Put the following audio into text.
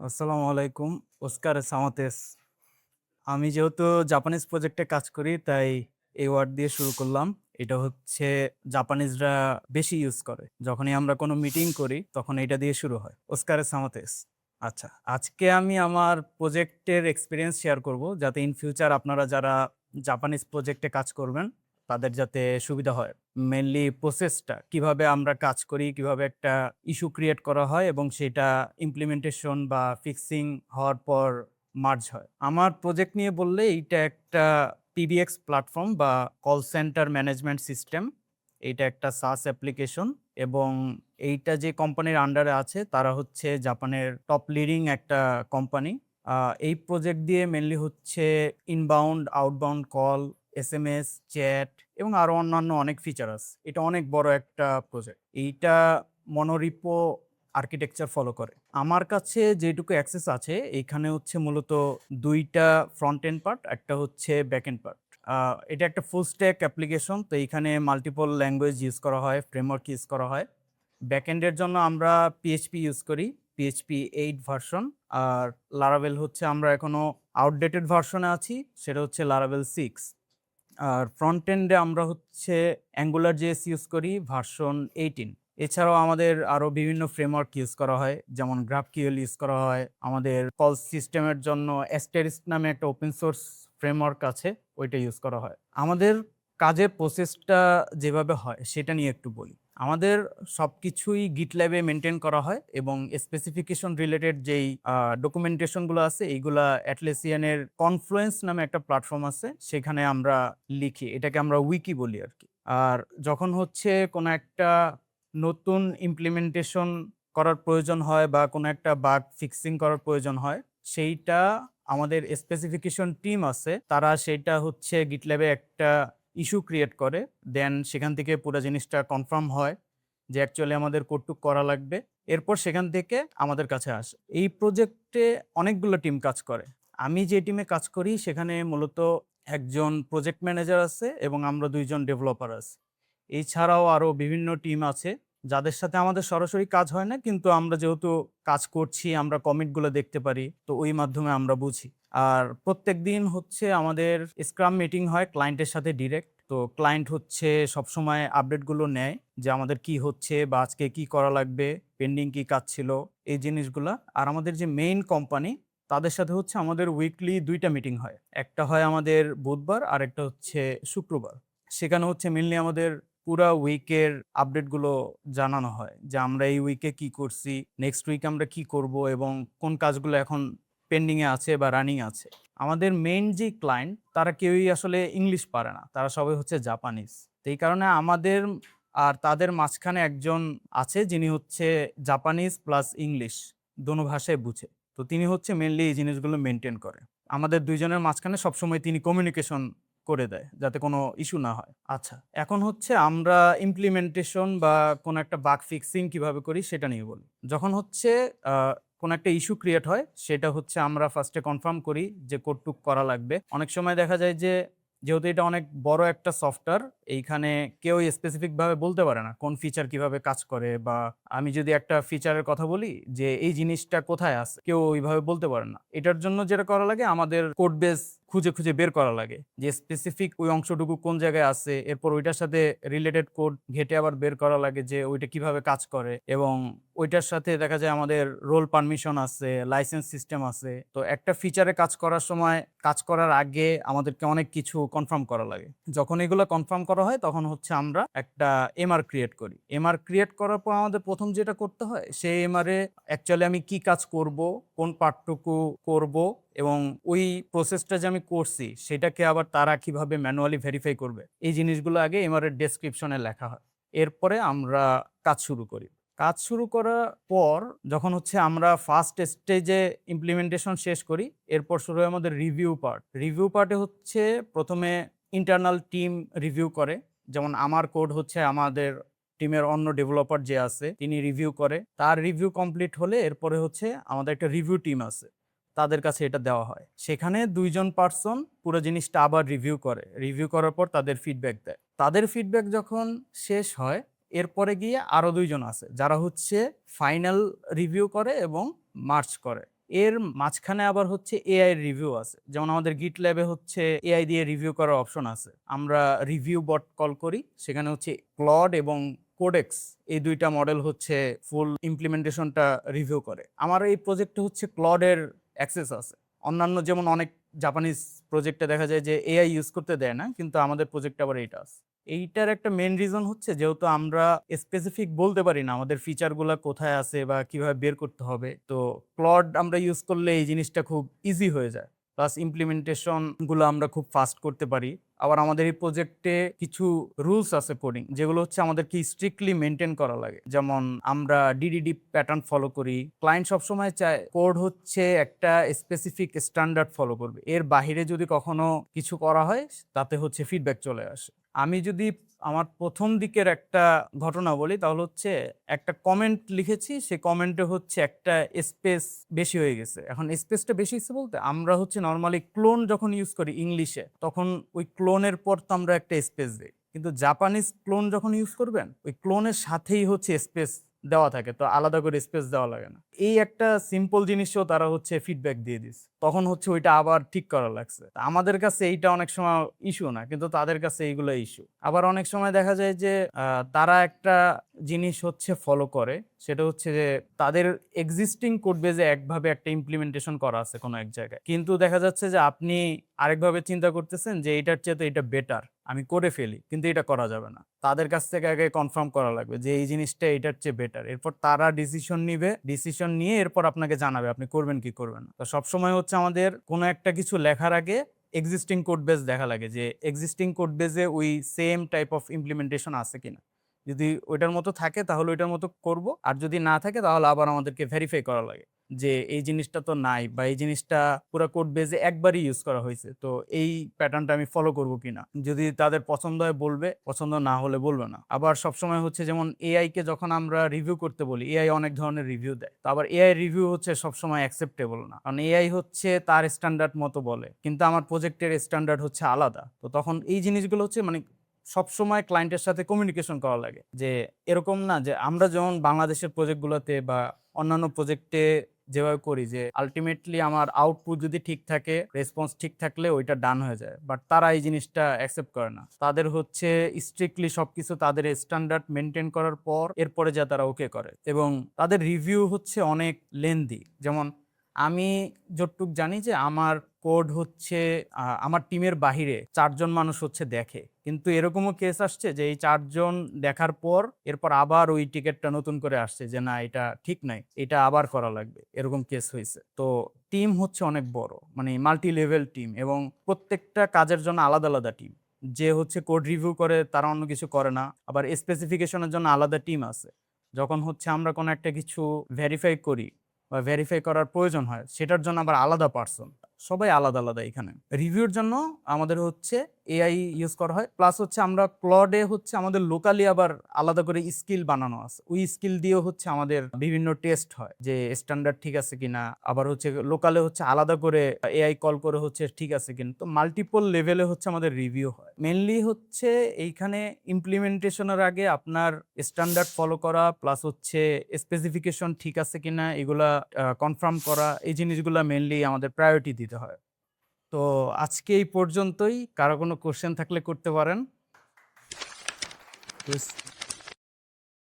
আসসালামু আলাইকুম। ওস্কার সামাতেস। আমি যেহেতু জাপানিজ প্রজেক্টে কাজ করি তাই এই ওয়ার্ড দিয়ে শুরু করলাম। এটা হচ্ছে জাপানিজরা বেশি ইউজ করে। যখনই আমরা কোনো মিটিং করি তখন এটা দিয়ে শুরু হয়। ওস্কার সামাতেস। আচ্ছা, আজকে আমি আমার প্রজেক্টের এক্সপেরিয়েন্স শেয়ার করব যাতে ইন ফিউচার আপনারা যারা জাপানিজ প্রজেক্টে কাজ করবেন তাদের যাতে সুবিধা হয়। মেইনলি প্রসেসটা কিভাবে আমরা কাজ করি, কিভাবে একটা ইস্যু ক্রিয়েট করা হয় এবং সেটা ইমপ্লিমেন্টেশন বা ফিক্সিং হওয়ার পর মার্জ হয়। আমার প্রজেক্ট নিয়ে বললে এইটা একটা পিবিএক্স প্ল্যাটফর্ম বা কল সেন্টার ম্যানেজমেন্ট সিস্টেম। এইটা একটা SaaS অ্যাপ্লিকেশন এবং এইটা যে কোম্পানির আন্ডারে আছে তারা হচ্ছে জাপানের টপ লিডিং একটা কোম্পানি। এই প্রজেক্ট দিয়ে মেইনলি হচ্ছে inbound, outbound call, SMS, chat এবং আরো অন্যান্য অনেক ফিচার আছে। এটা অনেক বড় একটা প্রজেক্ট। এইটা মনোরিপো আর্কিটেকচার ফলো করে। আমার কাছে যেটুকু অ্যাক্সেস আছে এইখানে হচ্ছে মূলত ২ টা ফ্রন্ট এন্ড পার্ট, একটা হচ্ছে ব্যাক এন্ড পার্ট। এটা একটা ফুল স্ট্যাক অ্যাপ্লিকেশন। তো এইখানে মাল্টিপল ল্যাঙ্গুয়েজ ইউজ করা হয়, ফ্রেমওয়ার্ক ইউজ করা হয়। ব্যাক এন্ডের জন্য আমরা PHP ইউজ করি, PHP 8 ভার্সন। আর Laravel হচ্ছে আমরা এখনো আউটডেটেড ভার্সনে আছি, সেটা হচ্ছে Laravel 6। আর ফ্রন্ট এন্ডে আমরা হচ্ছে AngularJS ইউজ করি ভার্সন 18। এছাড়াও আমাদের আরো বিভিন্ন ফ্রেমওয়ার্ক ইউজ করা হয়, যেমন GraphQL ইউজ করা হয়। আমাদের কল সিস্টেমের জন্য Asterisk নামে একটা ওপেন সোর্স ফ্রেমওয়ার্ক আছে, ওইটা ইউজ করা হয়। আমাদের কাজের প্রসেসটা যেভাবে হয় সেটা নিয়ে একটু বলি। আমাদের সবকিছুই GitLab এ মেইনটেইন করা হয় এবং স্পেসিফিকেশন রিলেটেড যেই ডকুমেন্টেশন গুলো আছে এইগুলা Atlassian এর Confluence নামে একটা প্ল্যাটফর্ম আছে, সেখানে আমরা লিখি। এটাকে আমরা উইকি বলি আরকি। আর যখন হচ্ছে কোনো একটা নতুন ইমপ্লিমেন্টেশন করার প্রয়োজন হয় বা কোনো একটা বাগ ফিক্সিং করার প্রয়োজন হয়, সেইটা আমাদের স্পেসিফিকেশন টিম আছে, তারা সেইটা হচ্ছে GitLab এ একটা ইস্যু ক্রিয়েট করে। দেন সেখান থেকে পুরা জিনিসটা কনফার্ম হয় যে অ্যাকচুয়ালি আমাদের কতটুক করা লাগবে। এরপর সেখান থেকে আমাদের কাছে আসে। এই প্রজেক্টে অনেকগুলো টিম কাজ করে। আমি যে টিমে কাজ করি সেখানে মূলত একজন প্রজেক্ট ম্যানেজার আছে এবং আমরা ২ জন ডেভেলপার আছি। এছাড়াও আরো বিভিন্ন টিম আছে যাদের সাথে আমাদের সরাসরি কাজ হয় না, কিন্তু আমরা যেহেতু কাজ করছি আমরা কমিটগুলো দেখতে পারি, তো ওই মাধ্যমে আমরা বুঝি। আর প্রত্যেকদিন হচ্ছে আমাদের স্ক্রাম মিটিং হয় ক্লায়েন্টের সাথে ডিরেক্ট। তো ক্লায়েন্ট হচ্ছে সবসময় আপডেটগুলো নেয় যে আমাদের কি হচ্ছে বা আজকে কি করা লাগবে, পেন্ডিং কি কাজ ছিল, এই জিনিসগুলা। আর আমাদের যে মেইন কোম্পানি তাদের সাথে হচ্ছে আমাদের উইকলি ২ টা মিটিং হয়। একটা হয় আমাদের বুধবার, আরেকটা হচ্ছে শুক্রবার। সেখানে হচ্ছে মেইনলি আমাদের পুরা উইকের আপডেটগুলো জানানো হয় যে আমরা এই উইকে কি করছি, নেক্সট উইকে আমরা কি করব এবং কোন কাজগুলো এখন পেন্ডিং এ আছে বা রানিং আছে। আমাদের মেইন যে ক্লায়েন্ট তারা কেউই আসলে ইংলিশ পারে না। তারা সবাই হচ্ছে জাপানিজ। তো এই কারণে আমাদের আর তাদের মাঝখানে একজন আছে যিনি হচ্ছে জাপানিজ প্লাস ইংলিশ দোনো ভাষায় বুঝে। তো তিনি হচ্ছে মেইনলি এই জিনিসগুলো মেইনটেইন করে। আমাদের ২ জনের মাঝখানে সবসময় তিনি কমিউনিকেশন করে দেয় যাতে কোনো ইস্যু না হয়। আচ্ছা, এখন হচ্ছে আমরা ইমপ্লিমেন্টেশন বা কোনো একটা বাগ ফিক্সিং কিভাবে করি সেটা নিয়ে বলি। যখন হচ্ছে আ কোনো একটা ইস্যু ক্রিয়েট হয় সেটা হচ্ছে আমরা ফার্স্ট এ কনফার্ম করি যে কতটুক করা লাগবে। অনেক সময় দেখা যায় যে যেহেতু এটা অনেক বড় একটা সফটওয়্যার, এইখানে কেউ স্পেসিফিক ভাবে বলতে পারে না কোন ফিচার কিভাবে কাজ করে, বা আমি যদি একটা ফিচারের কথা বলি যে এই জিনিসটা কোথায় আছে, কেউ ওইভাবে বলতে পারে না। এটার জন্য যেটা করা লাগে আমাদের কোড বেস খুঁজে বের করা লাগে যে স্পেসিফিক ওই অংশটুকু কোন জায়গায় আছে। এরপর ওইটার সাথে রিলেটেড কোড ঘেঁটে আবার বের করা লাগে যে ওইটা কিভাবে কাজ করে, এবং ওইটার সাথে দেখা যায় আমাদের রোল পারমিশন আছে, লাইসেন্স সিস্টেম আছে। তো একটা ফিচারে কাজ করার সময় কাজ করার আগে আমাদেরকে অনেক কিছু কনফার্ম করা লাগে। যখন এগুলো কনফার্ম করা হয় তখন হচ্ছে আমরা একটা এমআর ক্রিয়েট করি। এমআর ক্রিয়েট করার পর আমাদের ১ম যেটা করতে হয় সেই এমআরে অ্যাকচুয়ালি আমি কি কাজ করব, কোন পার্টটুকু করব এবং ওই প্রসেসটা যে আমি করছি সেটাকে আবার তারা কিভাবে ম্যানুয়ালি ভেরিফাই করবে, এই জিনিসগুলো আগে এমআর এর ডেসক্রিপশনে লেখা হয়। এরপরে আমরা কাজ শুরু করি। কাজ শুরু করার পর যখন হচ্ছে আমরা ফার্স্ট স্টেজে ইমপ্লিমেন্টেশন শেষ করি, এরপর শুরু হয় আমাদের রিভিউ পার্ট। রিভিউ পার্টে হচ্ছে ১ম এ ইন্টারনাল টিম রিভিউ করে। যেমন আমার কোড হচ্ছে আমাদের টিমের অন্য ডেভেলপার যে আছে তিনি রিভিউ করে। তার রিভিউ কমপ্লিট হলে এরপরে হচ্ছে আমাদের একটা রিভিউ টিম আছে। তাদের কাছে এটা দেওয়া হয়। সেখানে ২ জন পার্সন পুরো জিনিসটা আবার রিভিউ করে। রিভিউ করার পর তাদের ফিডব্যাক দেয়। তাদের ফিডব্যাক যখন শেষ হয়, এরপরে গিয়ে আরো ২ জন আছে যারা হচ্ছে ফাইনাল রিভিউ করে এবং মার্চ করে। এর মাঝখানে আবার হচ্ছে এআই রিভিউ আছে। যেমন আমাদের GitLab-এ হচ্ছে এআই দিয়ে রিভিউ করার অপশন আছে। আমরা রিভিউ বট কল করি। সেখানে হচ্ছে Claude এবং Codex এই ২ টা মডেল হচ্ছে ফুল ইমপ্লিমেন্টেশনটা রিভিউ করে। আমার এই প্রজেক্টে হচ্ছে Claude-এর অ্যাক্সেস আছে। অন্যান্য যেমন অনেক জাপানিজ প্রজেক্টে দেখা যায় যে এআই ইউজ করতে দেয় না, কিন্তু আমাদের প্রজেক্টে আবার এইটা আছে। এইটার একটা মেইন রিজন হচ্ছে যেহেতু আমরা স্পেসিফিক বলতে পারি না আমাদের ফিচারগুলা কোথায় আছে বা কিভাবে বের করতে হবে। তো Claude আমরা ইউজ করলে এই জিনিসটা খুব ইজি হয়ে যায়। প্লাস ইমপ্লিমেন্টেশন গুলো আমরা খুব ফাস্ট করতে পারি। আবার আমাদের এই প্রজেক্টে কিছু রুলস আছে কোডিং, যেগুলো হচ্ছে আমাদেরকে স্ট্রিক্টলি মেইনটেইন করা লাগে। যেমন আমরা ডিডিডি প্যাটার্ন ফলো করি। ক্লায়েন্ট সবসময় চায় কোড হচ্ছে একটা স্পেসিফিক স্ট্যান্ডার্ড ফলো করবে। এর বাহিরে যদি কখনো কিছু করা হয় তাতে হচ্ছে ফিডব্যাক চলে আসে। আমি যদি আমার ১ম দিকের একটা ঘটনা বলি, তাহলে হচ্ছে একটা কমেন্ট লিখেছি, সে কমেন্টে হচ্ছে একটা স্পেস বেশি হয়ে গেছে। এখন স্পেসটা বেশি হইছে বলতে আমরা হচ্ছে নরমালি ক্লোন যখন ইউজ করি ইংলিশে, তখন ওই ক্লোনের পর তো আমরা একটা স্পেস দেই। কিন্তু জাপানিজ ক্লোন যখন ইউজ করবেন, ওই ক্লোনের সাথেই হচ্ছে স্পেস দেওয়া থাকে, তো আলাদা করে স্পেস দেওয়া লাগে না। এই একটা সিম্পল জিনিসও তারা হচ্ছে ফিডব্যাক দিয়ে দিছে। তখন হচ্ছে ওইটা আবার ঠিক করা লাগছে। তা আমাদের কাছে এইটা অনেক সময় ইস্যু না, কিন্তু তাদের কাছে এইগুলো ইস্যু। আবার অনেক সময় দেখা যায় যে তারা একটা জিনিস হচ্ছে ফলো করে, সেটা হচ্ছে যে তাদের এক্সিস্টিং কোড বেজে একভাবে একটা ইমপ্লিমেন্টেশন করা আছে কোনো এক জায়গায়। কিন্তু দেখা যাচ্ছে যে আপনি আরেকভাবে চিন্তা করতেছেন যে এটার চেয়ে তো এটা বেটার, আমি করে ফেলি, কিন্তু এটা করা যাবে না। তাদের কাছ থেকে আগে কনফার্ম করা লাগবে যে এই জিনিসটা এটার চেয়ে বেটার। এরপর তারা ডিসিশন নিবে, ডিসিশন নিয়ে এরপর আপনাকে জানাবে আপনি করবেন কি করবেন না। তো সবসময় হচ্ছে আমাদের কোনো একটা কিছু লেখার আগে এক্সিস্টিং কোড বেস দেখা লাগে যে এক্সিস্টিং কোড বেসে ওই সেম টাইপ অফ ইমপ্লিমেন্টেশন আছে কিনা। যদি ওইটার মতো থাকে তাহলে ওইটার মতো করব, আর যদি না থাকে তাহলে আবার আমাদেরকে ভেরিফাই করা লাগে যে এই জিনিসটা তো নাই, বা এই জিনিসটা পুরো কোড বেসে একবারই ইউজ করা হয়েছে, তো এই প্যাটার্নটা আমি ফলো করব কিনা। যদি তাদের পছন্দ হয় বলবে, পছন্দ না হলে বলবে না। আবার সবসময় হচ্ছে যেমন এআই কে যখন আমরা রিভিউ করতে বলি, এআই অনেক ধরনের রিভিউ দেয়। তো আবার এআই রিভিউ হচ্ছে সবসময় অ্যাকসেপ্টেবল না, কারণ এআই হচ্ছে তার স্ট্যান্ডার্ড মতো বলে, কিন্তু আমার প্রজেক্টের স্ট্যান্ডার্ড হচ্ছে আলাদা। তো তখন এই জিনিসগুলো হচ্ছে মানে সবসময় ক্লায়েন্টের সাথে কমিউনিকেশন করা লাগে যে এরকম না যে আমরা যেমন বাংলাদেশের প্রজেক্টগুলোতে বা অন্যান্য প্রজেক্টে যেভাবে করি যে আলটিমেটলি আমার আউটপুট যদি ঠিক থাকে, রেসপন্স ঠিক থাকলে ওইটা ডান হয়ে যায়, বাট তারা এই জিনিসটা অ্যাকসেপ্ট করে না। তাদের হচ্ছে স্ট্রিক্টলি সবকিছু তাদের স্ট্যান্ডার্ড মেনটেন করার পর এরপরে যা তারা ওকে করে, এবং তাদের রিভিউ হচ্ছে অনেক লেন্দি। যেমন আমি যতটুক জানি যে আমার কোড হচ্ছে আমার টিমের বাহিরে ৪ জন মানুষ হচ্ছে দেখে, কিন্তু এরকমও কেস আসছে যে এই ৪ জন দেখার পর এরপর আবার ওই টিকেটটা নতুন করে আসছে যে না এটা ঠিক নাই, এটা আবার করা লাগবে, এরকম কেস হয়েছে। তো টিম হচ্ছে অনেক বড়, মানে মাল্টি লেভেল টিম, এবং প্রত্যেকটা কাজের জন্য আলাদা আলাদা টিম। যে হচ্ছে কোড রিভিউ করে তারা অন্য কিছু করে না, আবার স্পেসিফিকেশনের জন্য আলাদা টিম আছে। যখন হচ্ছে আমরা কোনো একটা কিছু ভেরিফাই করি বা ভেরিফাই করার প্রয়োজন হয়, সেটার জন্য আবার আলাদা পার্সন। সবাই আলাদা আলাদা। এখানে রিভিউর জন্য আমাদের হচ্ছে এআই ইউজ করা হয়, প্লাস হচ্ছে আমরা ক্লডে হচ্ছে আমাদের লোকালি আবার আলাদা করে স্কিল বানানো আছে। ওই স্কিল দিয়েও হচ্ছে আমাদের বিভিন্ন টেস্ট হয় যে স্ট্যান্ডার্ড ঠিক আছে কিনা, আবার হচ্ছে লোকালে হচ্ছে আলাদা করে এআই কল করে হচ্ছে ঠিক আছে কিনা। তো মাল্টিপল লেভেলে হচ্ছে আমাদের রিভিউ হয়। মেনলি হচ্ছে এইখানে ইমপ্লিমেন্টেশনের আগে আপনার স্ট্যান্ডার্ড ফলো করা, প্লাস হচ্ছে স্পেসিফিকেশন ঠিক আছে কিনা এগুলা কনফার্ম করা, এই জিনিসগুলা মেনলি আমাদের প্রায়োরিটি দিতে হয়। তো আজকে এই পর্যন্তই। কারো কোনো কোশ্চেন থাকলে করতে পারেন।